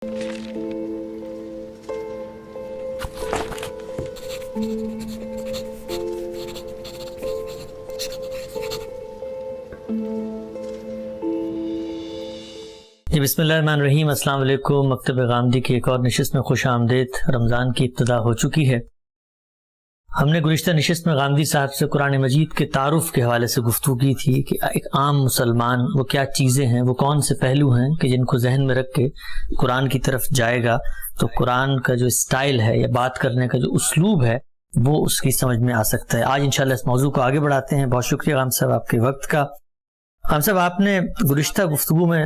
بسم اللہ الرحمن الرحیم۔ السلام علیکم۔ مکتب غامدی کی ایک اور نشست میں خوش آمدید۔ رمضان کی ابتدا ہو چکی ہے۔ ہم نے گزشتہ نشست میں غامدی صاحب سے قرآن مجید کے تعارف کے حوالے سے گفتگو کی تھی کہ ایک عام مسلمان وہ کیا چیزیں ہیں، وہ کون سے پہلو ہیں کہ جن کو ذہن میں رکھ کے قرآن کی طرف جائے گا تو قرآن کا جو اسٹائل ہے یا بات کرنے کا جو اسلوب ہے وہ اس کی سمجھ میں آ سکتا ہے۔ آج انشاءاللہ اس موضوع کو آگے بڑھاتے ہیں۔ بہت شکریہ غام صاحب آپ کے وقت کا۔ غام صاحب، آپ نے گزشتہ گفتگو میں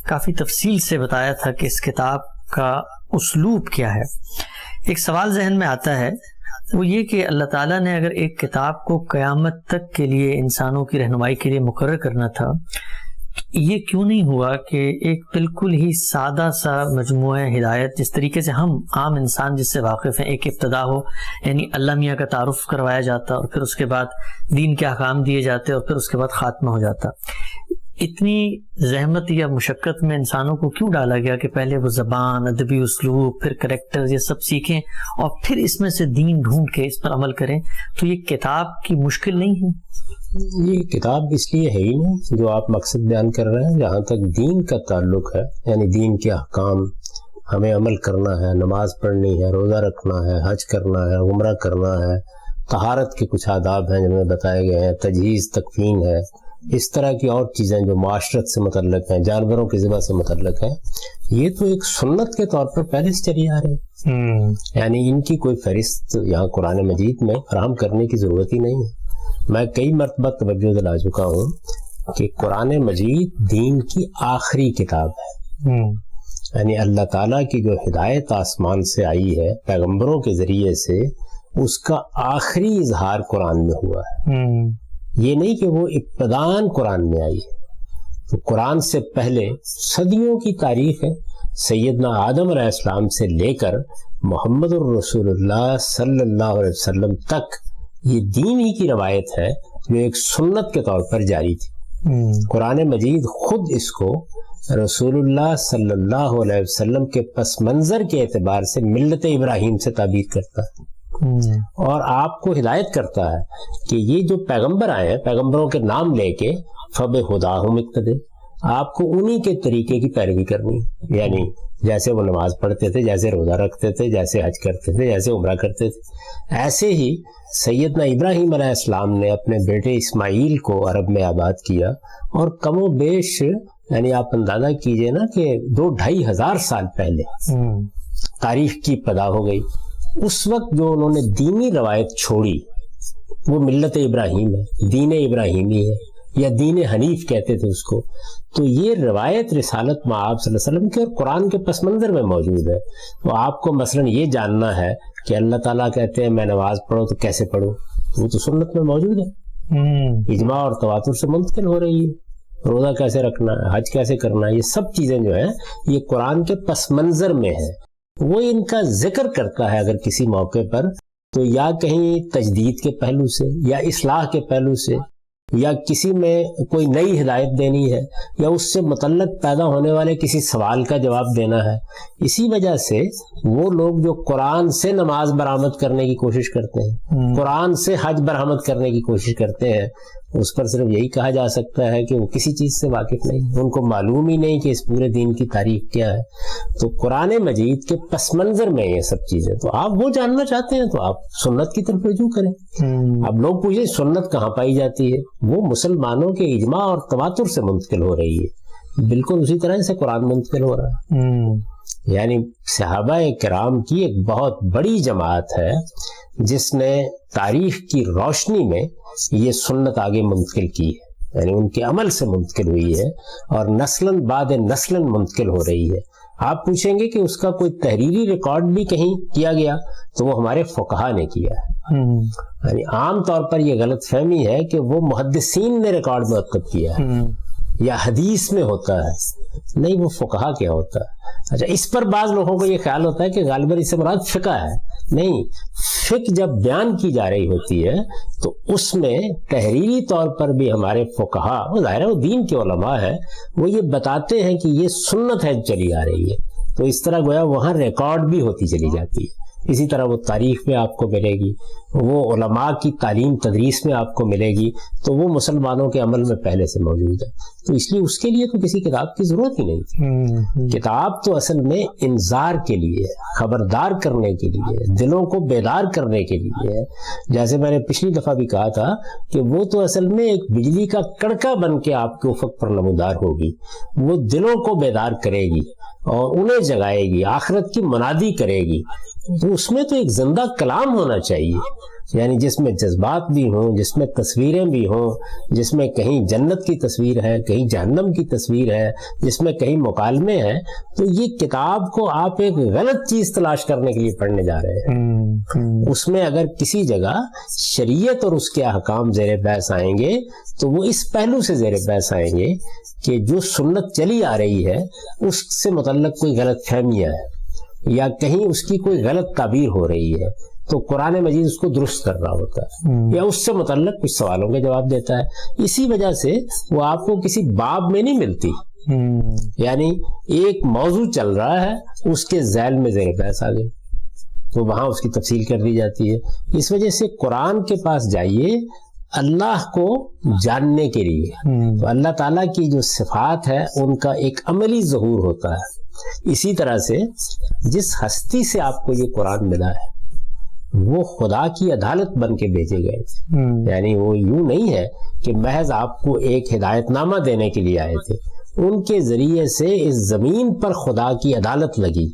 کافی تفصیل سے بتایا تھا کہ اس کتاب کا اسلوب کیا ہے۔ ایک سوال ذہن میں آتا ہے، وہ یہ کہ اللہ تعالیٰ نے اگر ایک کتاب کو قیامت تک کے لیے انسانوں کی رہنمائی کے لیے مقرر کرنا تھا، یہ کیوں نہیں ہوا کہ ایک بالکل ہی سادہ سا مجموعہ ہدایت، جس طریقے سے ہم عام انسان جس سے واقف ہیں، ایک ابتدا ہو، یعنی اللہ میاں کا تعارف کروایا جاتا اور پھر اس کے بعد دین کے احکام دیے جاتے اور پھر اس کے بعد خاتمہ ہو جاتا۔ اتنی زحمت یا مشقت میں انسانوں کو کیوں ڈالا گیا کہ پہلے وہ زبان، ادبی اسلوب، پھر کریکٹر، یہ سب سیکھیں اور پھر اس میں سے دین ڈھونڈ کے اس پر عمل کریں؟ تو یہ کتاب کی مشکل نہیں ہے؟ یہ کتاب اس لیے ہے ہی نہیں جو آپ مقصد بیان کر رہے ہیں۔ جہاں تک دین کا تعلق ہے، یعنی دین کے احکام ہمیں عمل کرنا ہے، نماز پڑھنی ہے، روزہ رکھنا ہے، حج کرنا ہے، عمرہ کرنا ہے، طہارت کے کچھ آداب ہیں جن میں بتائے گئے ہیں، تجہیز، تکفین ہے، اس طرح کی اور چیزیں جو معاشرت سے متعلق ہیں، جانوروں کی ذبح سے متعلق ہیں، یہ تو ایک سنت کے طور پر پہلے سے چلی آ رہی ہے۔ یعنی ان کی کوئی فہرست یہاں قرآن مجید میں فراہم کرنے کی ضرورت ہی نہیں ہے۔ میں کئی مرتبہ توجہ دلا چکا ہوں کہ قرآن مجید دین کی آخری کتاب ہے۔ یعنی اللہ تعالیٰ کی جو ہدایت آسمان سے آئی ہے پیغمبروں کے ذریعے سے، اس کا آخری اظہار قرآن میں ہوا ہے۔ یہ نہیں کہ وہ ابتداً قرآن میں آئی ہے۔ تو قرآن سے پہلے صدیوں کی تاریخ ہے، سیدنا آدم علیہ السلام سے لے کر محمد الرسول اللہ صلی اللہ علیہ وسلم تک یہ دین ہی کی روایت ہے جو ایک سنت کے طور پر جاری تھی۔ قرآن مجید خود اس کو رسول اللہ صلی اللہ علیہ وسلم کے پس منظر کے اعتبار سے ملت ابراہیم سے تعبیر کرتا ہے اور آپ کو ہدایت کرتا ہے کہ یہ جو پیغمبر آئے ہیں، پیغمبروں کے نام لے کے فَبِهُدَاهُمْ اقْتَدِیٰ، آپ کو انہی کے طریقے کی پیروی کرنی ہے۔ یعنی جیسے وہ نماز پڑھتے تھے، جیسے روزہ رکھتے تھے، جیسے حج کرتے تھے، جیسے عمرہ کرتے تھے، ایسے ہی سیدنا ابراہیم علیہ السلام نے اپنے بیٹے اسماعیل کو عرب میں آباد کیا، اور کم و بیش یعنی آپ اندازہ کیجئے نا کہ 2-2.5 سال پہلے تاریخ کی ابتدا ہو گئی۔ اس وقت جو انہوں نے دینی روایت چھوڑی وہ ملت ابراہیم ہے، دین ابراہیمی ہے، یا دین حنیف کہتے تھے اس کو۔ تو یہ روایت رسالت مآب صلی اللہ علیہ وسلم کے اور قرآن کے پس منظر میں موجود ہے۔ تو آپ کو مثلا یہ جاننا ہے کہ اللہ تعالیٰ کہتے ہیں میں نماز پڑھوں تو کیسے پڑھوں، وہ تو سنت میں موجود ہے، اجماع اور تواتر سے منتقل ہو رہی ہے۔ روزہ کیسے رکھنا ہے، حج کیسے کرنا ہے، یہ سب چیزیں جو ہیں یہ قرآن کے پس منظر میں ہیں۔ وہ ان کا ذکر کرتا ہے اگر کسی موقع پر تو یا کہیں تجدید کے پہلو سے، یا اصلاح کے پہلو سے، یا کسی میں کوئی نئی ہدایت دینی ہے، یا اس سے متعلق پیدا ہونے والے کسی سوال کا جواب دینا ہے۔ اسی وجہ سے وہ لوگ جو قرآن سے نماز برآمد کرنے کی کوشش کرتے ہیں، قرآن سے حج برآمد کرنے کی کوشش کرتے ہیں، اس پر صرف یہی کہا جا سکتا ہے کہ وہ کسی چیز سے واقف نہیں، ان کو معلوم ہی نہیں کہ اس پورے دین کی تاریخ کیا ہے۔ تو قرآن مجید کے پس منظر میں یہ سب چیزیں، تو آپ وہ جاننا چاہتے ہیں تو آپ سنت کی طرف رجوع کریں۔ اب لوگ پوچھیں سنت کہاں پائی جاتی ہے، وہ مسلمانوں کے اجماع اور تواتر سے منتقل ہو رہی ہے، بالکل اسی طرح سے قرآن منتقل ہو رہا ہے۔ یعنی صحابہ کرام کی ایک بہت بڑی جماعت ہے جس نے تاریخ کی روشنی میں یہ سنت آگے منتقل کی ہے، یعنی ان کے عمل سے منتقل ہوئی ہے اور نسلاً بعد نسلاً منتقل ہو رہی ہے۔ آپ پوچھیں گے کہ اس کا کوئی تحریری ریکارڈ بھی کہیں کیا گیا تو وہ ہمارے فقہا نے کیا ہے۔ یعنی عام طور پر یہ غلط فہمی ہے کہ وہ محدثین نے ریکارڈ مرتب کیا ہے یا حدیث میں ہوتا ہے، نہیں، وہ فقہا کیا ہوتا ہے۔ اچھا، اس پر بعض لوگوں کو یہ خیال ہوتا ہے کہ غالباً اس سے مراد فقہ ہے، نہیں، فقہ جب بیان کی جا رہی ہوتی ہے تو اس میں تحریری طور پر بھی ہمارے فقہا، وہ ظاہر ہے وہ دین کے علماء ہیں، وہ یہ بتاتے ہیں کہ یہ سنت ہے چلی آ رہی ہے۔ تو اس طرح گویا وہاں ریکارڈ بھی ہوتی چلی جاتی ہے. اسی طرح وہ تاریخ میں آپ کو ملے گی, وہ علماء کی تعلیم تدریس میں آپ کو ملے گی, تو وہ مسلمانوں کے عمل میں پہلے سے موجود ہے. تو اس لیے اس کے لیے تو کسی کتاب کی ضرورت ہی نہیں تھی. کتاب تو اصل میں انذار کے لیے, خبردار کرنے کے لیے, دلوں کو بیدار کرنے کے لیے ہے. جیسے میں نے پچھلی دفعہ بھی کہا تھا کہ وہ تو اصل میں ایک بجلی کا کڑکا بن کے آپ کے افق پر نمودار ہوگی. وہ دلوں کو بیدار کرے گی اور انہیں جگائے گی, آخرت کی منادی کرے گی. تو اس میں تو ایک زندہ کلام ہونا چاہیے, یعنی جس میں جذبات بھی ہوں, جس میں تصویریں بھی ہوں, جس میں کہیں جنت کی تصویر ہے, کہیں جہنم کی تصویر ہے, جس میں کہیں مکالمے ہیں. تو یہ کتاب کو آپ ایک غلط چیز تلاش کرنے کے لیے پڑھنے جا رہے ہیں. اس میں اگر کسی جگہ شریعت اور اس کے احکام زیر بحث آئیں گے تو وہ اس پہلو سے زیر بحث آئیں گے کہ جو سنت چلی آ رہی ہے اس سے متعلق کوئی غلط فہمیاں ہے یا کہیں اس کی کوئی غلط تعبیر ہو رہی ہے, تو قرآن مجید اس کو درست کر رہا ہوتا ہے یا اس سے متعلق کچھ سوالوں کے جواب دیتا ہے. اسی وجہ سے وہ آپ کو کسی باب میں نہیں ملتی, یعنی ایک موضوع چل رہا ہے, اس کے ذیل میں زیر بحث آ گئی تو وہاں اس کی تفصیل کر دی جاتی ہے. اس وجہ سے قرآن کے پاس جائیے اللہ کو جاننے کے لیے. تو اللہ تعالیٰ کی جو صفات ہے ان کا ایک عملی ظہور ہوتا ہے. اسی طرح سے جس ہستی سے آپ کو یہ قرآن ملا ہے وہ خدا کی عدالت بن کے بھیجے گئے تھے, یعنی وہ یوں نہیں ہے کہ محض آپ کو ایک ہدایت نامہ دینے کے لیے آئے تھے. ان کے ذریعے سے اس زمین پر خدا کی عدالت لگی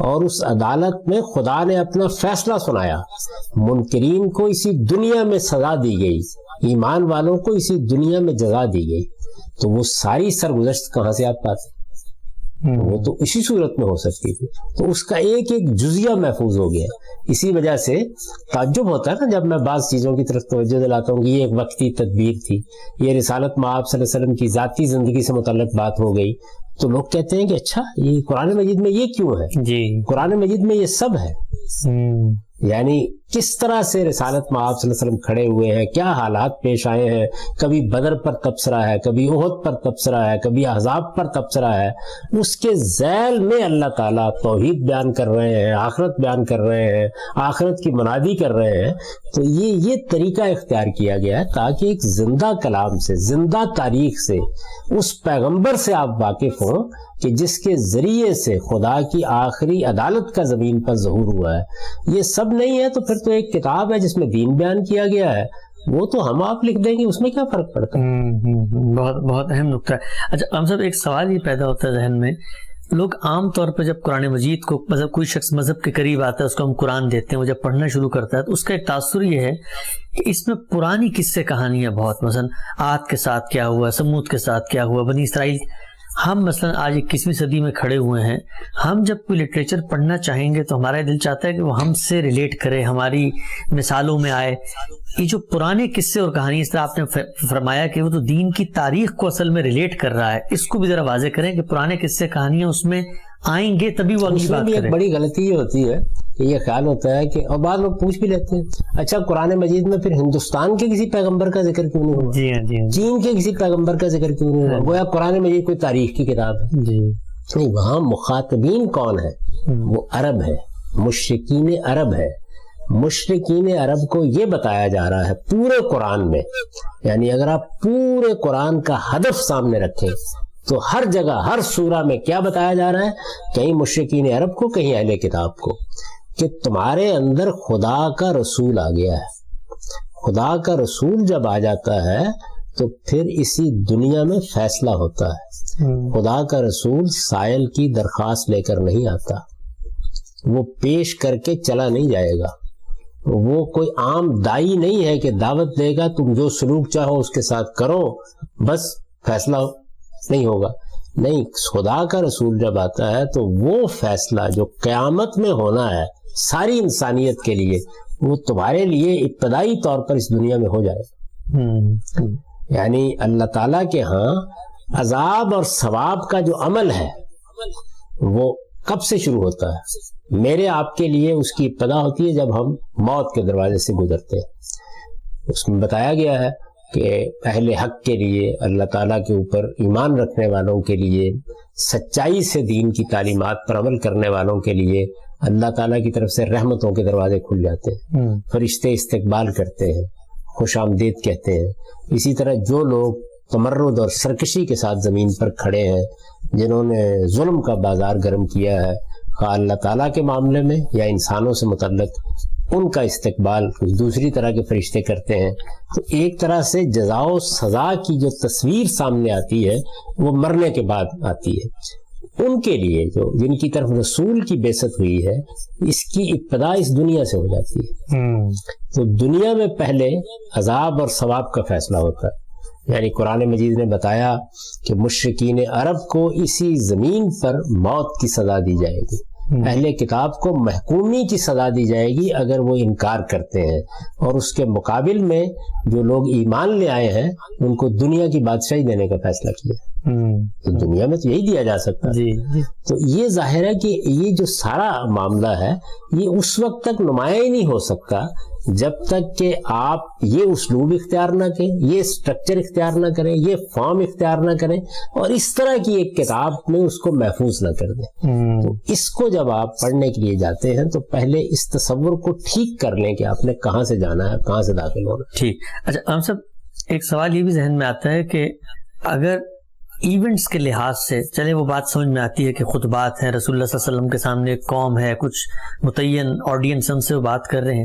اور اس عدالت میں خدا نے اپنا فیصلہ سنایا. منکرین کو اسی دنیا میں سزا دی گئی, ایمان والوں کو اسی دنیا میں جزا دی گئی. تو وہ ساری سرگزشت کہاں سے آپ پاتے؟ وہ تو اسی صورت میں ہو سکتی تھی. تو اس کا ایک ایک جزیہ محفوظ ہو گیا. اسی وجہ سے تعجب ہوتا ہے نا جب میں بعض چیزوں کی طرف توجہ دلاتا ہوں کہ یہ ایک وقتی تدبیر تھی, یہ رسالت مآب صلی اللہ علیہ وسلم کی ذاتی زندگی سے متعلق بات ہو گئی, تو لوگ کہتے ہیں کہ اچھا یہ قرآن مجید میں یہ کیوں ہے؟ جی قرآن مجید میں یہ سب ہے. یعنی کس طرح سے رسالت مآب صلی اللہ علیہ وسلم کھڑے ہوئے ہیں, کیا حالات پیش آئے ہیں. کبھی بدر پر تبصرہ ہے, کبھی احد پر تبصرہ ہے, کبھی احزاب پر تبصرہ ہے. اس کے ذیل میں اللہ تعالیٰ توحید بیان کر رہے ہیں, آخرت بیان کر رہے ہیں, آخرت کی منادی کر رہے ہیں. تو یہ طریقہ اختیار کیا گیا ہے تاکہ ایک زندہ کلام سے, زندہ تاریخ سے, اس پیغمبر سے آپ واقف ہوں کہ جس کے ذریعے سے خدا کی آخری عدالت کا زمین پر ظہور ہوا ہے. یہ سب نہیں ہے تو پھر تو ایک کتاب ہے جس میں دین بیان کیا گیا ہے, وہ تو ہم آپ لکھ دیں گے, اس میں کیا فرق پڑتا ہے؟ بہت بہت اہم نقطہ ہے. اچھا ہم سب ایک سوال یہ پیدا ہوتا ہے ذہن میں, لوگ عام طور پہ جب قرآن مجید کو مطلب کوئی شخص مذہب کے قریب آتا ہے اس کو ہم قرآن دیتے ہیں, وہ جب پڑھنا شروع کرتا ہے تو اس کا ایک تاثر یہ ہے کہ اس میں پرانی قصے کہانیاں بہت, مثلا عاد کے ساتھ کیا ہوا, سمود کے ساتھ کیا ہوا, بنی اسرائیل. ہم مثلا آج 21ویں صدی میں کھڑے ہوئے ہیں, ہم جب کوئی لٹریچر پڑھنا چاہیں گے تو ہمارا دل چاہتا ہے کہ وہ ہم سے ریلیٹ کرے, ہماری مثالوں میں آئے. یہ جو پرانے قصے اور کہانی, اس طرح آپ نے فرمایا کہ وہ تو دین کی تاریخ کو اصل میں ریلیٹ کر رہا ہے, اس کو بھی ذرا واضح کریں کہ پرانے قصے کہانیاں اس میں آئیں گے تبھی وہ اگلی بات کریں. ایک بڑی غلطی یہ ہوتی ہے کہ یہ خیال ہوتا ہے کہ, اور بعض لوگ پوچھ بھی لیتے ہیں اچھا قرآن مجید میں پھر ہندوستان کے کسی پیغمبر کا ذکر کیوں نہیں ہوا؟ جی ہاں, جی ہاں. چین کے کسی پیغمبر کا ذکر کیوں نہیں ہوا؟ گویا قرآن مجید کوئی تاریخ کی کتاب ہے. جی نہیں, وہاں مخاطبین کون ہے؟ وہ عرب ہے, مشرکین عرب ہے. مشرکین عرب کو یہ بتایا جا رہا ہے پورے قرآن میں, یعنی اگر آپ پورے قرآن کا ہدف سامنے رکھیں تو ہر جگہ ہر سورہ میں کیا بتایا جا رہا ہے, کہیں مشرکین عرب کو, کہیں اہل کتاب کو, کہ تمہارے اندر خدا کا رسول آ گیا ہے. خدا کا رسول جب آ جاتا ہے تو پھر اسی دنیا میں فیصلہ ہوتا ہے. خدا کا رسول سائل کی درخواست لے کر نہیں آتا, وہ پیش کر کے چلا نہیں جائے گا. وہ کوئی عام دائی نہیں ہے کہ دعوت دے گا تم جو سلوک چاہو اس کے ساتھ کرو بس فیصلہ نہیں ہوگا. نہیں, خدا کا رسول جب آتا ہے تو وہ فیصلہ جو قیامت میں ہونا ہے ساری انسانیت کے لیے, وہ تمہارے لیے ابتدائی طور پر اس دنیا میں ہو جائے گا. یعنی اللہ تعالیٰ کے ہاں عذاب اور ثواب کا جو عمل ہے وہ کب سے شروع ہوتا ہے؟ میرے آپ کے لیے اس کی ابتدا ہوتی ہے جب ہم موت کے دروازے سے گزرتے ہیں. اس میں بتایا گیا ہے کہ اہل حق کے لیے، اللہ تعالیٰ کے اوپر ایمان رکھنے والوں کے لیے، سچائی سے دین کی تعلیمات پر عمل کرنے والوں کے لیے اللہ تعالیٰ کی طرف سے رحمتوں کے دروازے کھل جاتے ہیں، فرشتے استقبال کرتے ہیں، خوش آمدید کہتے ہیں۔ اسی طرح جو لوگ تمرد اور سرکشی کے ساتھ زمین پر کھڑے ہیں، جنہوں نے ظلم کا بازار گرم کیا ہے، خواہ اللہ تعالیٰ کے معاملے میں یا انسانوں سے متعلق، ان کا استقبال کچھ دوسری طرح کے فرشتے کرتے ہیں۔ تو ایک طرح سے جزا و سزا کی جو تصویر سامنے آتی ہے وہ مرنے کے بعد آتی ہے۔ ان کے لیے جو جن کی طرف رسول کی بعثت ہوئی ہے، اس کی ابتدا اس دنیا سے ہو جاتی ہے۔ تو دنیا میں پہلے عذاب اور ثواب کا فیصلہ ہوتا ہے، یعنی قرآن مجید نے بتایا کہ مشرکین عرب کو اسی زمین پر موت کی سزا دی جائے گی، اہل کتاب کو محکومی کی سزا دی جائے گی اگر وہ انکار کرتے ہیں، اور اس کے مقابل میں جو لوگ ایمان لے آئے ہیں ان کو دنیا کی بادشاہی دینے کا فیصلہ کیا۔ تو دنیا میں تو یہی دیا جا سکتا ہے۔ تو یہ ظاہر ہے کہ یہ جو سارا معاملہ ہے یہ اس وقت تک نمایاں ہی نہیں ہو سکتا جب تک کہ آپ یہ اسلوب اختیار نہ کریں، یہ سٹرکچر اختیار نہ کریں، یہ فارم اختیار نہ کریں، اور اس طرح کی ایک کتاب میں اس کو محفوظ نہ کر دیں۔ تو اس کو جب آپ پڑھنے کے لیے جاتے ہیں تو پہلے اس تصور کو ٹھیک کر لیں کہ آپ نے کہاں سے جانا ہے، کہاں سے داخل ہونا ہے۔ ٹھیک۔ اچھا ہم سب ایک سوال یہ بھی ذہن میں آتا ہے کہ اگر ایونٹس کے لحاظ سے چلے، وہ بات سمجھ میں آتی ہے کہ خطبات ہیں، رسول اللہ صلی اللہ علیہ وسلم کے سامنے ایک قوم ہے، کچھ متعین آڈینس ان سے وہ بات کر رہے ہیں،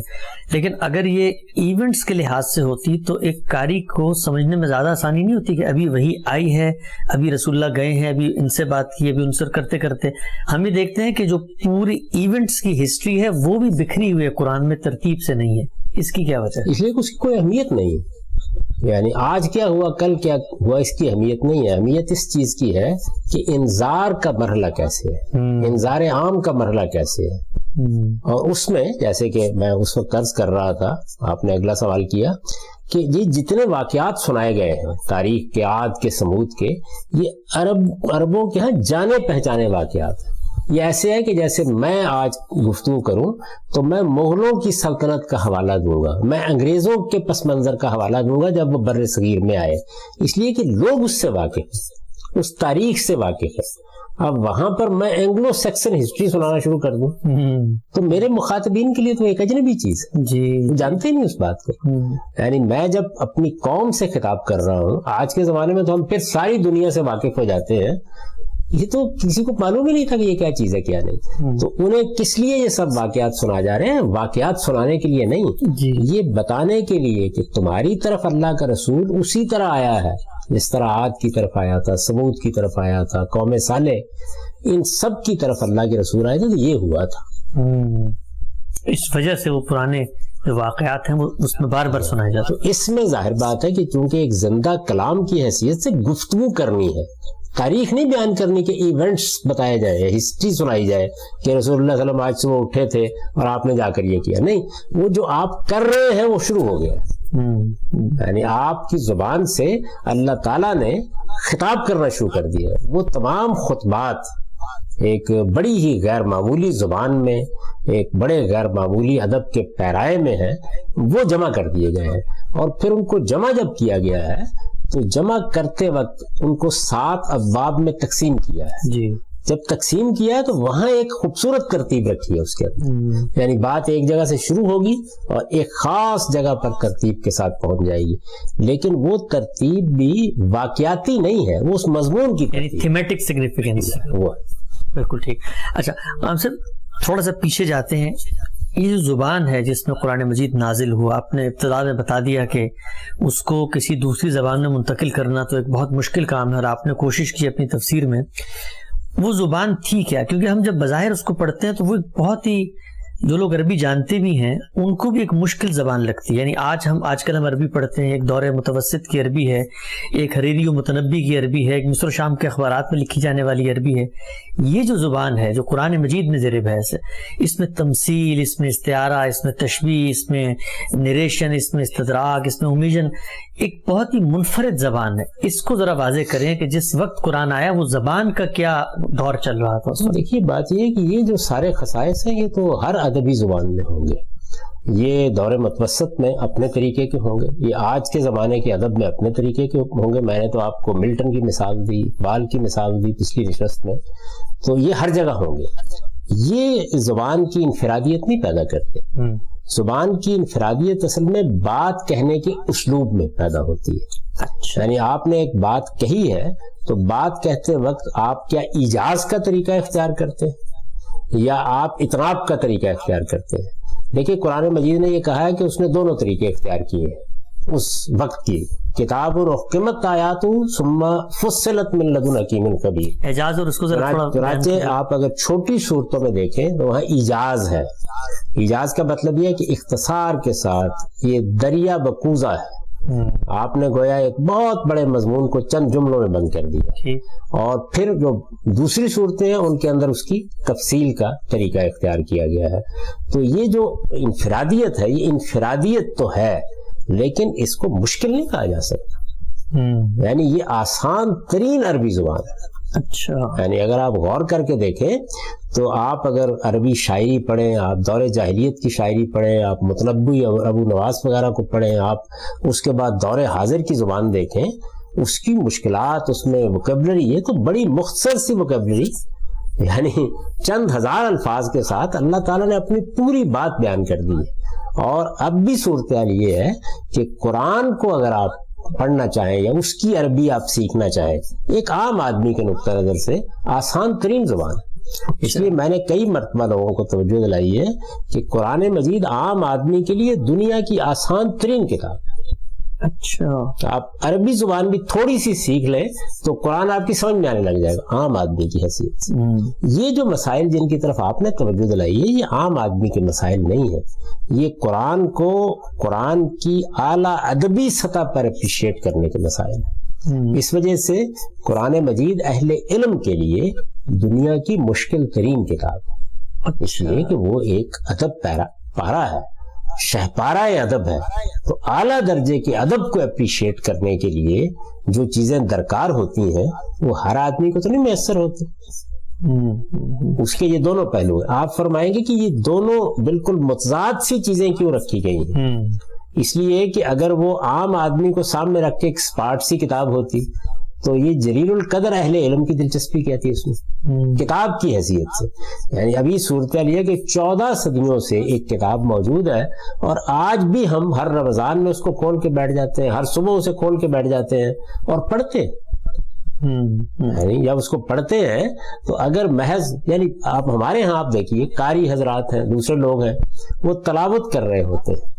لیکن اگر یہ ایونٹس کے لحاظ سے ہوتی تو ایک قاری کو سمجھنے میں زیادہ آسانی نہیں ہوتی کہ ابھی وہی آئی ہے، ابھی رسول اللہ گئے ہیں، ابھی ان سے بات کی، ابھی ان سے کرتے کرتے ہم یہ دیکھتے ہیں کہ جو پوری ایونٹس کی ہسٹری ہے وہ بھی بکھری ہوئی ہے، قرآن میں ترتیب سے نہیں ہے۔ اس کی کیا وجہ ہے؟ اس لیے اس کی کوئی اہمیت نہیں، یعنی آج کیا ہوا کل کیا ہوا اس کی اہمیت نہیں ہے۔ اہمیت اس چیز کی ہے کہ انذار کا مرحلہ کیسے ہے، انذار عام کا مرحلہ کیسے ہے، اور اس میں جیسے کہ میں اس وقت عرض کر رہا تھا، آپ نے اگلا سوال کیا کہ یہ جتنے واقعات سنائے گئے ہیں تاریخ کے، عاد کے، سمود کے، یہ عربوں کے ہاں جانے پہچانے واقعات ہیں۔ یہ ایسے ہے کہ جیسے میں آج گفتگو کروں تو میں مغلوں کی سلطنت کا حوالہ دوں گا، میں انگریزوں کے پس منظر کا حوالہ دوں گا جب وہ بر صغیر میں آئے، اس لیے کہ لوگ اس سے واقف ہیں، اس تاریخ سے واقف ہیں۔ اب وہاں پر میں اینگلو سیکسن ہسٹری سنانا شروع کر دوں تو میرے مخاطبین کے لیے تو ایک اجنبی چیز ہے، وہ جانتے نہیں اس بات کو۔ یعنی میں جب اپنی قوم سے خطاب کر رہا ہوں، آج کے زمانے میں تو ہم پھر ساری دنیا سے واقف ہو جاتے ہیں، یہ تو کسی کو معلوم ہی نہیں تھا کہ یہ کیا چیز ہے کیا نہیں۔ تو انہیں کس لیے یہ سب واقعات سنا جا رہے ہیں؟ واقعات سنانے کے لیے نہیں، یہ بتانے کے لیے کہ تمہاری طرف اللہ کا رسول اسی طرح آیا ہے جس طرح عاد کی طرف آیا تھا، سمود کی طرف آیا تھا، قوم صالح، ان سب کی طرف اللہ کے رسول آئے تھے، تو یہ ہوا تھا۔ اس وجہ سے وہ پرانے جو واقعات ہیں وہ اس میں بار بار سنائے جاتے ہیں۔ تو اس میں ظاہر بات ہے کہ چونکہ ایک زندہ کلام کی حیثیت سے گفتگو کرنی ہے، تاریخ نہیں بیان کرنی کہ ایونٹس بتائے جائے، ہسٹری سنائی جائے کہ رسول اللہ صلی اللہ علیہ وسلم آج سے وہ اٹھے تھے اور آپ نے جا کر یہ کیا، نہیں، وہ جو آپ کر رہے ہیں وہ شروع ہو گیا، یعنی آپ کی زبان سے اللہ تعالیٰ نے خطاب کرنا شروع کر دیا۔ وہ تمام خطبات ایک بڑی ہی غیر معمولی زبان میں، ایک بڑے غیر معمولی ادب کے پیرائے میں ہیں، وہ جمع کر دیے گئے ہیں، اور پھر ان کو جمع جب کیا گیا ہے تو جمع کرتے وقت ان کو 7 ابواب میں تقسیم کیا ہے۔ جب تقسیم کیا ہے تو وہاں ایک خوبصورت ترتیب رکھی ہے اس کے اندر، یعنی بات ایک جگہ سے شروع ہوگی اور ایک خاص جگہ پر ترتیب کے ساتھ پہنچ جائے گی، لیکن وہ ترتیب بھی واقعاتی نہیں ہے، وہ اس مضمون کی تھیمیٹک سگنیفیکینس ہے۔ وہ بالکل ٹھیک۔ اچھا ہم سے تھوڑا سا پیچھے جاتے ہیں، یہ جو زبان ہے جس میں قرآن مجید نازل ہوا، آپ نے ابتدا میں بتا دیا کہ اس کو کسی دوسری زبان میں منتقل کرنا تو ایک بہت مشکل کام ہے، اور آپ نے کوشش کی اپنی تفسیر میں۔ وہ زبان تھی کیا؟ کیونکہ ہم جب بظاہر اس کو پڑھتے ہیں تو وہ بہت ہی، جو لوگ عربی جانتے بھی ہیں ان کو بھی ایک مشکل زبان لگتی ہے۔ یعنی آج کل ہم عربی پڑھتے ہیں، ایک دور متوسط کی عربی ہے، ایک حریری و متنبی کی عربی ہے، ایک مصر و شام کے اخبارات میں لکھی جانے والی عربی ہے۔ یہ جو زبان ہے جو قرآن مجید میں زیر بحث ہے، اس میں تمثیل، اس میں استعارہ، اس میں تشبیہ، اس میں نریشن، اس میں استدراک، اس میں اومیشن، ایک بہت ہی منفرد زبان ہے۔ اس کو ذرا واضح کریں کہ جس وقت قرآن آیا وہ زبان کا کیا دور چل رہا تھا۔ دیکھیے بات یہ ہے کہ یہ جو سارے خصائص ہیں یہ تو ہر ادبی زبان میں ہوں گے، یہ دور متوسط میں اپنے طریقے کے ہوں گے، یہ آج کے زمانے کے ادب میں اپنے طریقے کے ہوں گے. میں نے تو آپ کو ملٹن کی مثال دی، اقبال کی مثال دی پچھلی نشست میں، تو یہ ہر جگہ ہوں گے. یہ زبان کی انفرادیت نہیں پیدا کرتے. زبان کی انفرادیت اصل میں بات کہنے کے اسلوب میں پیدا ہوتی ہے. یعنی آپ نے ایک بات کہی ہے تو بات کہتے وقت آپ کیا ایجاز کا طریقہ اختیار کرتے ہیں یا آپ اطناب کا طریقہ اختیار کرتے ہیں؟ دیکھیں قرآن مجید نے یہ کہا ہے کہ اس نے دونوں طریقے اختیار کیے ہیں اس وقت کی. کتاب احکمت آیات ثم فصلت من لدن حکیم خبیر. اعجاز اور اس کو چنانچہ آپ اگر چھوٹی صورتوں میں دیکھیں تو وہاں ایجاز ہے. ایجاز کا مطلب یہ ہے کہ اختصار کے ساتھ یہ دریا بکوزہ ہے. آپ نے گویا ایک بہت بڑے مضمون کو چند جملوں میں بند کر دیا، اور پھر جو دوسری صورتیں ہیں ان کے اندر اس کی تفصیل کا طریقہ اختیار کیا گیا ہے. تو یہ جو انفرادیت ہے، یہ انفرادیت تو ہے لیکن اس کو مشکل نہیں کہا جا سکتا. یعنی یہ آسان ترین عربی زبان ہے. اچھا، یعنی اگر آپ غور کر کے دیکھیں تو آپ اگر عربی شاعری پڑھیں، آپ دور جاہلیت کی شاعری پڑھیں، آپ متنبی اور ابو نواس وغیرہ کو پڑھیں، آپ اس کے بعد دور حاضر کی زبان دیکھیں، اس کی مشکلات، اس میں ووکیبلری ہے تو بڑی مختصر سی ووکیبلری، یعنی چند ہزار الفاظ کے ساتھ اللہ تعالیٰ نے اپنی پوری بات بیان کر دی ہے. اور اب بھی صورتحال یہ ہے کہ قرآن کو اگر آپ پڑھنا چاہیں یا اس کی عربی آپ سیکھنا چاہیں، ایک عام آدمی کے نقطہ نظر سے آسان ترین زبان ہے. اس لیے میں نے کئی مرتبہ لوگوں کو توجہ دلائی ہے کہ قرآن مجید عام آدمی کے لیے دنیا کی آسان ترین کتاب ہے. اچھا، آپ عربی زبان بھی تھوڑی سی سیکھ لیں تو قرآن آپ کی سمجھ میں آنے لگ جائے گا عام آدمی کی حیثیت سے. یہ جو مسائل جن کی طرف آپ نے توجہ دلائی ہے یہ عام آدمی کے مسائل نہیں ہیں. یہ قرآن کو قرآن کی اعلیٰ ادبی سطح پر اپریشیٹ کرنے کے مسائل ہیں. اس وجہ سے قرآن مجید اہل علم کے لیے دنیا کی مشکل ترین کتاب ہے، اس لیے کہ وہ ایک ادب پارا ہے، شہپارہ ادب ہے. تو اعلیٰ درجے کے ادب کو اپریشیٹ کرنے کے لیے جو چیزیں درکار ہوتی ہیں وہ ہر آدمی کو تو نہیں میسر ہوتی. اس کے یہ دونوں پہلو ہیں. آپ فرمائیں گے کہ یہ دونوں بالکل متضاد سی چیزیں کیوں رکھی گئی ہیں؟ اس لیے کہ اگر وہ عام آدمی کو سامنے رکھ کے ایک اسپارٹ سی کتاب ہوتی تو یہ جلیل القدر اہل علم کی دلچسپی کیا تھی اس میں کتاب کی حیثیت سے. یعنی ابھی صورتحال یہ کہ 14 صدیوں سے ایک کتاب موجود ہے اور آج بھی ہم ہر رمضان میں اس کو کھول کے بیٹھ جاتے ہیں، ہر صبح اسے کھول کے بیٹھ جاتے ہیں اور پڑھتے ہیں. یعنی جب اس کو پڑھتے ہیں تو اگر محض یعنی آپ ہمارے ہاں آپ دیکھیے قاری حضرات ہیں، دوسرے لوگ ہیں، وہ تلاوت کر رہے ہوتے ہیں،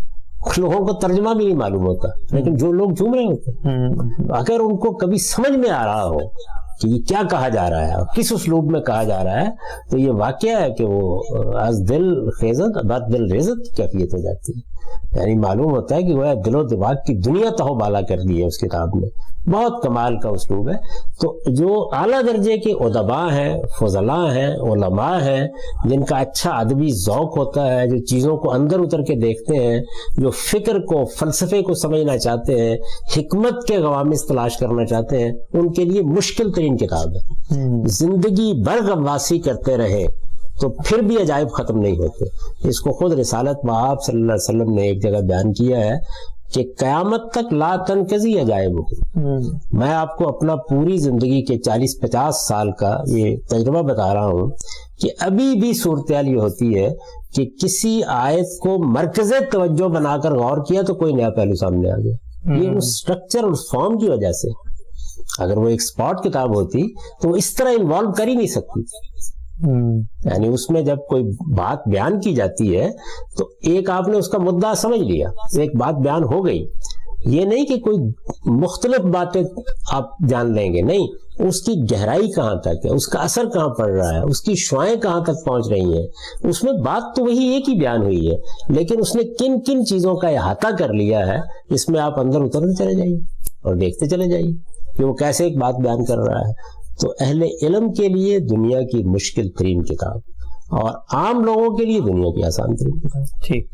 لوگوں کو ترجمہ بھی نہیں معلوم ہوتا لیکن جو لوگ جھوم رہے ہوتے ہیں اگر ان کو کبھی سمجھ میں آ رہا ہو کہ یہ کیا کہا جا رہا ہے اور کس اسلوب میں کہا جا رہا ہے تو یہ واقعہ ہے کہ وہ از دل خیزت بد دل ریزت کی کیفیت ہو جاتی ہے. یعنی معلوم ہوتا ہے کہ وہ دل و دماغ کی دنیا تہو بالا کر دی ہے اس کتاب میں. بہت کمال کا اسلوب ہے. تو جو اعلیٰ درجے کے ادباء ہیں، فضلاء ہیں، علماء ہیں، جن کا اچھا ادبی ذوق ہوتا ہے، جو چیزوں کو اندر اتر کے دیکھتے ہیں، جو فکر کو فلسفے کو سمجھنا چاہتے ہیں، حکمت کے غوامض تلاش کرنا چاہتے ہیں، ان کے لیے مشکل ترین کتاب ہے. زندگی بھر غواصی کرتے رہے تو پھر بھی عجائب ختم نہیں ہوتے. اس کو خود رسالت مآب صلی اللہ علیہ وسلم نے ایک جگہ بیان کیا ہے کہ قیامت تک لا تنقضی عجائب. میں آپ کو اپنا پوری زندگی کے 40-50 سال کا یہ تجربہ بتا رہا ہوں کہ ابھی بھی صورتحال یہ ہوتی ہے کہ کسی آیت کو مرکز توجہ بنا کر غور کیا تو کوئی نیا پہلو سامنے آ گیا. یہ اس سٹرکچر اور اس فارم کی وجہ سے. اگر وہ ایک اسپاٹ کتاب ہوتی تو وہ اس طرح انوالو کر ہی نہیں سکتی. یعنی اس میں جب کوئی بات بیان کی جاتی ہے تو ایک آپ نے اس کا مدعا سمجھ لیا، ایک بات بیان ہو گئی. یہ نہیں کہ کوئی مختلف باتیں آپ جان لیں گے، نہیں، اس کی گہرائی کہاں تک ہے، اس کا اثر کہاں پڑ رہا ہے، اس کی شعائیں کہاں تک پہنچ رہی ہیں. اس میں بات تو وہی ایک ہی بیان ہوئی ہے لیکن اس نے کن کن چیزوں کا احاطہ کر لیا ہے، اس میں آپ اندر اترتے چلے جائیے اور دیکھتے چلے جائیے کہ وہ کیسے ایک بات بیان کر رہا ہے. تو اہل علم کے لیے دنیا کی مشکل ترین کتاب اور عام لوگوں کے لیے دنیا کی آسان ترین کتاب. ٹھیک،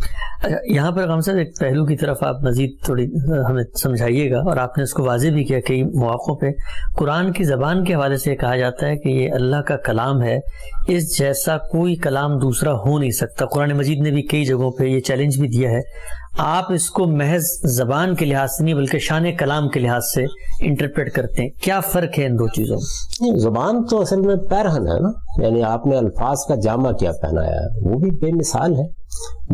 یہاں پر غم صاحب ایک پہلو کی طرف آپ مزید تھوڑی ہمیں سمجھائیے گا، اور آپ نے اس کو واضح بھی کیا کئی مواقعوں پہ. قرآن کی زبان کے حوالے سے کہا جاتا ہے کہ یہ اللہ کا کلام ہے، اس جیسا کوئی کلام دوسرا ہو نہیں سکتا. قرآن مجید نے بھی کئی جگہوں پہ یہ چیلنج بھی دیا ہے. آپ اس کو محض زبان کے لحاظ سے نہیں بلکہ شان کلام کے لحاظ سے انٹرپریٹ کرتے ہیں. کیا فرق ہے ان دو چیزوں میں؟ زبان تو اصل میں پیرہن ہے نا، یعنی آپ نے الفاظ کا جامع کیا پہنایا ہے وہ بھی بے مثال ہے.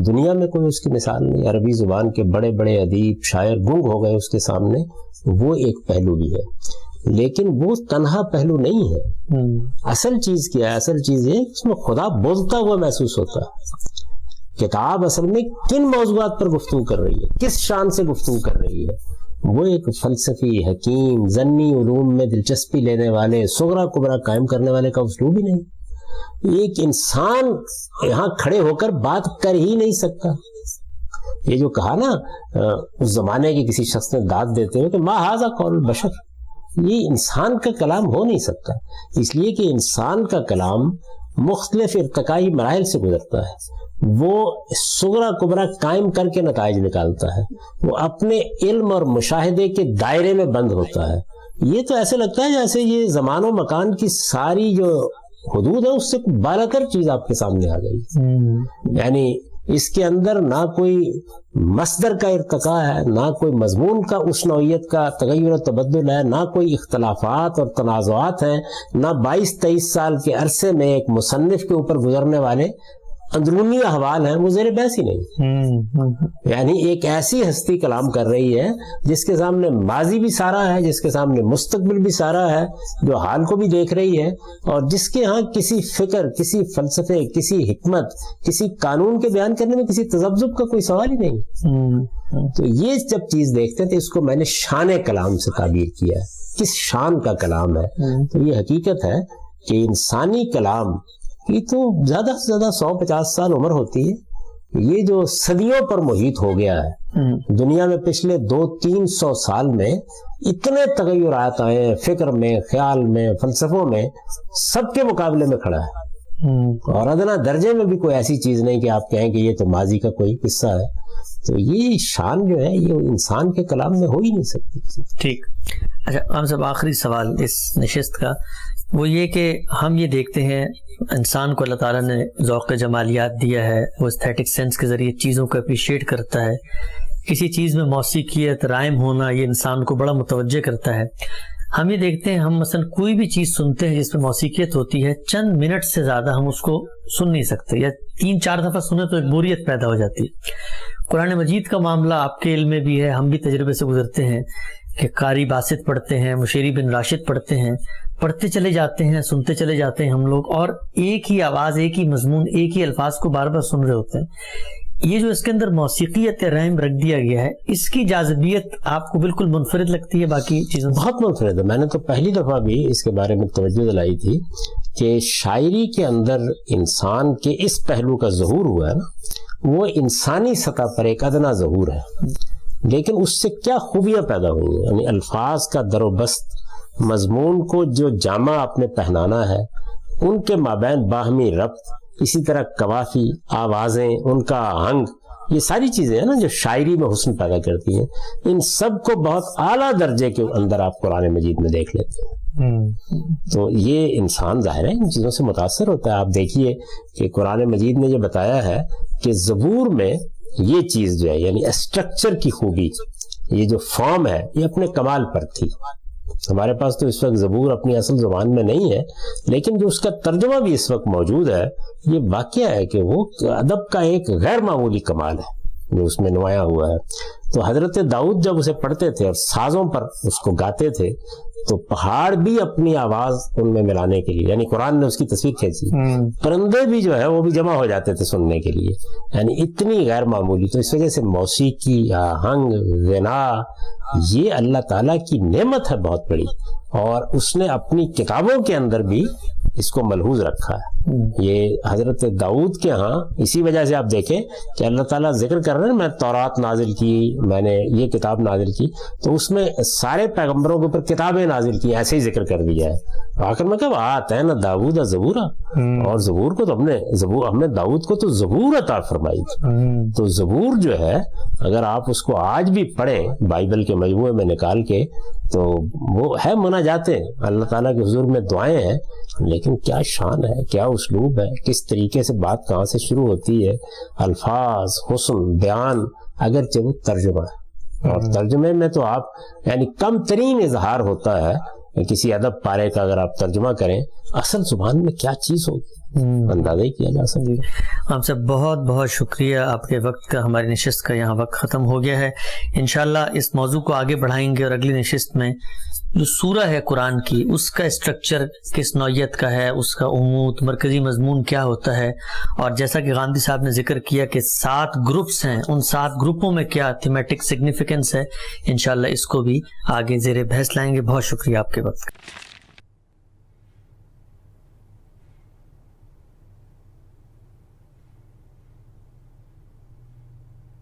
دنیا میں کوئی اس کی مثال نہیں. عربی زبان کے بڑے بڑے ادیب شاعر گنگ ہو گئے اس کے سامنے. وہ ایک پہلو بھی ہے، لیکن وہ تنہا پہلو نہیں ہے. اصل چیز کیا ہے؟ اصل چیز یہ اس میں خدا بولتا ہوا محسوس ہوتا ہے. کتاب اصل میں کن موضوعات پر گفتگو کر رہی ہے، کس شان سے گفتگو کر رہی ہے؟ وہ ایک فلسفی، حکیم، ضمنی علوم میں دلچسپی لینے والے، صغرا کبرا قائم کرنے والے کا اسلوب ہی نہیں. ایک انسان یہاں کھڑے ہو کر بات کر ہی نہیں سکتا. یہ جو کہا نا اس زمانے کے کسی شخص نے داد دیتے ہوئے کہ ما ھذا قول البشر، یہ انسان کا کلام ہو نہیں سکتا. اس لیے کہ انسان کا کلام مختلف ارتقائی مراحل سے گزرتا ہے. وہ صغرا کبرا قائم کر کے نتائج نکالتا ہے. وہ اپنے علم اور مشاہدے کے دائرے میں بند ہوتا ہے. یہ تو ایسے لگتا ہے جیسے یہ زمان و مکان کی ساری جو حدود ہے اس سے بالاتر چیز آپ کے سامنے آ گئی. یعنی اس کے اندر نہ کوئی مصدر کا ارتقاء ہے، نہ کوئی مضمون کا اس نوعیت کا تغیر و تبدل ہے، نہ کوئی اختلافات اور تنازعات ہیں، نہ 22-23 سال کے عرصے میں ایک مصنف کے اوپر گزرنے والے اندرونی احوال ہیں، وہ زیر بحث ہی نہیں. یعنی ایک ایسی ہستی کلام کر رہی ہے جس کے سامنے ماضی بھی سارا ہے، جس کے سامنے مستقبل بھی سارا ہے، جو حال کو بھی دیکھ رہی ہے، اور جس کے ہاں کسی فکر، کسی فلسفے، کسی حکمت، کسی قانون کے بیان کرنے میں کسی تذبذب کا کوئی سوال ہی نہیں. تو یہ جب چیز دیکھتے ہیں تو اس کو میں نے شان کلام سے تعبیر کیا ہے. کس شان کا کلام ہے؟ تو یہ حقیقت ہے کہ انسانی کلام یہ تو زیادہ سے زیادہ 150 سال عمر ہوتی ہے. یہ جو صدیوں پر محیط ہو گیا ہے دنیا میں، پچھلے 200-300 سال میں اتنے تغیرات آئے ہیں فکر میں، خیال میں، فلسفوں میں، سب کے مقابلے میں کھڑا ہے. اور ادنا درجے میں بھی کوئی ایسی چیز نہیں کہ آپ کہیں کہ یہ تو ماضی کا کوئی قصہ ہے. تو یہ شان جو ہے یہ انسان کے کلام میں ہو ہی نہیں سکتی. ٹھیک. اچھا ہم سب آخری سوال اس نشست کا وہ یہ کہ ہم یہ دیکھتے ہیں انسان کو اللہ تعالیٰ نے ذوق جمالیات دیا ہے، وہ استھیٹک سینس کے ذریعے چیزوں کو اپریشیٹ کرتا ہے. کسی چیز میں موسیقیت، رائم ہونا یہ انسان کو بڑا متوجہ کرتا ہے. ہم یہ دیکھتے ہیں، ہم مثلا کوئی بھی چیز سنتے ہیں جس میں موسیقیت ہوتی ہے، چند منٹ سے زیادہ ہم اس کو سن نہیں سکتے، یا 3-4 دفعہ سنیں تو ایک بوریت پیدا ہو جاتی ہے. قرآن مجید کا معاملہ آپ کے علم میں بھی ہے، ہم بھی تجربے سے گزرتے ہیں کہ قاری باسط پڑھتے ہیں، مشیری بن راشد پڑھتے ہیں، پڑھتے چلے جاتے ہیں، سنتے چلے جاتے ہیں ہم لوگ، اور ایک ہی آواز، ایک ہی مضمون، ایک ہی الفاظ کو بار بار سن رہے ہوتے ہیں. یہ جو اس کے اندر موسیقیت رحم رکھ دیا گیا ہے، اس کی جاذبیت آپ کو بالکل منفرد لگتی ہے باقی چیزوں سے؟ بہت منفرد ہے. میں نے تو پہلی دفعہ بھی اس کے بارے میں توجہ دلائی تھی کہ شاعری کے اندر انسان کے اس پہلو کا ظہور ہوا ہے نا، وہ انسانی سطح پر ایک ادنا ظہور ہے، لیکن اس سے کیا خوبیاں پیدا ہوئی ہیں. یعنی الفاظ کا در و بست، مضمون کو جو جامع آپ نے پہنانا ہے، ان کے مابین باہمی ربط، اسی طرح قوافی، آوازیں، ان کا آہنگ، یہ ساری چیزیں ہیں نا جو شاعری میں حسن پیدا کرتی ہیں. ان سب کو بہت اعلیٰ درجے کے اندر آپ قرآن مجید میں دیکھ لیتے ہیں. تو یہ انسان ظاہر ہے ان چیزوں سے متاثر ہوتا ہے. آپ دیکھیے کہ قرآن مجید نے یہ بتایا ہے کہ زبور میں یہ چیز جو ہے، یعنی اسٹرکچر کی خوبی، یہ جو فارم ہے، یہ اپنے کمال پر تھی. ہمارے پاس تو اس وقت زبور اپنی اصل زبان میں نہیں ہے، لیکن جو اس کا ترجمہ بھی اس وقت موجود ہے، یہ واقعہ ہے کہ وہ ادب کا ایک غیر معمولی کمال ہے جو اس میں نمایاں ہوا ہے. تو حضرت داؤد جب اسے پڑھتے تھے اور سازوں پر اس کو گاتے تھے تو پہاڑ بھی اپنی آواز ان میں ملانے کے لیے، یعنی قرآن نے اس کی تصویر کھینچی، پرندے بھی جو ہے وہ بھی جمع ہو جاتے تھے سننے کے لیے، یعنی اتنی غیر معمولی. تو اس وجہ سے موسیقی، آہنگ، غنا، یہ اللہ تعالیٰ کی نعمت ہے بہت بڑی، اور اس نے اپنی کتابوں کے اندر بھی اس کو ملحوظ رکھا ہے. یہ حضرت داؤد کے ہاں اسی وجہ سے آپ دیکھیں کہ اللہ تعالیٰ ذکر کر رہے ہیں میں تورات نازل کی، میں نے یہ کتاب نازل کی، تو اس میں سارے پیغمبروں کے اوپر کتابیں نازل کی ایسے ہی ذکر کر دیا ہے. آخر میں کب آتا ہے نا داؤد زبورا، اور زبور کو تو ہم نے داؤد کو تو زبور عطا فرمائی تھی. تو زبور جو ہے اگر آپ اس کو آج بھی پڑھیں بائبل کے مجموعے میں نکال کے تو وہ ہے مناجاتیں، اللہ تعالیٰ کے حضور میں دعائیں ہیں، لیکن کیا شان ہے، کیا اسلوب ہے، کس طریقے سے بات کہاں سے شروع ہوتی ہے، الفاظ، حسن، بیان، اگرچہ وہ ترجمہ ہے. اور ترجمے میں تو آپ یعنی کم ترین اظہار ہوتا ہے کسی ادب پارے کا، اگر آپ ترجمہ کریں اصل زبان میں کیا چیز ہوگی اندازہ ہی کیا جا سکے. ہم سب بہت بہت شکریہ آپ کے وقت کا. ہماری نشست کا یہاں وقت ختم ہو گیا ہے. انشاءاللہ اس موضوع کو آگے بڑھائیں گے اور اگلی نشست میں جو سورہ ہے قرآن کی اس کا اسٹرکچر کس نوعیت کا ہے، اس کا عمود مرکزی مضمون کیا ہوتا ہے، اور جیسا کہ غامدی صاحب نے ذکر کیا کہ 7 گروپس ہیں، ان 7 گروپوں میں کیا تھیمیٹک سگنیفیکنس ہے، انشاءاللہ اس کو بھی آگے زیر بحث لائیں گے. بہت شکریہ آپ کے وقت کا.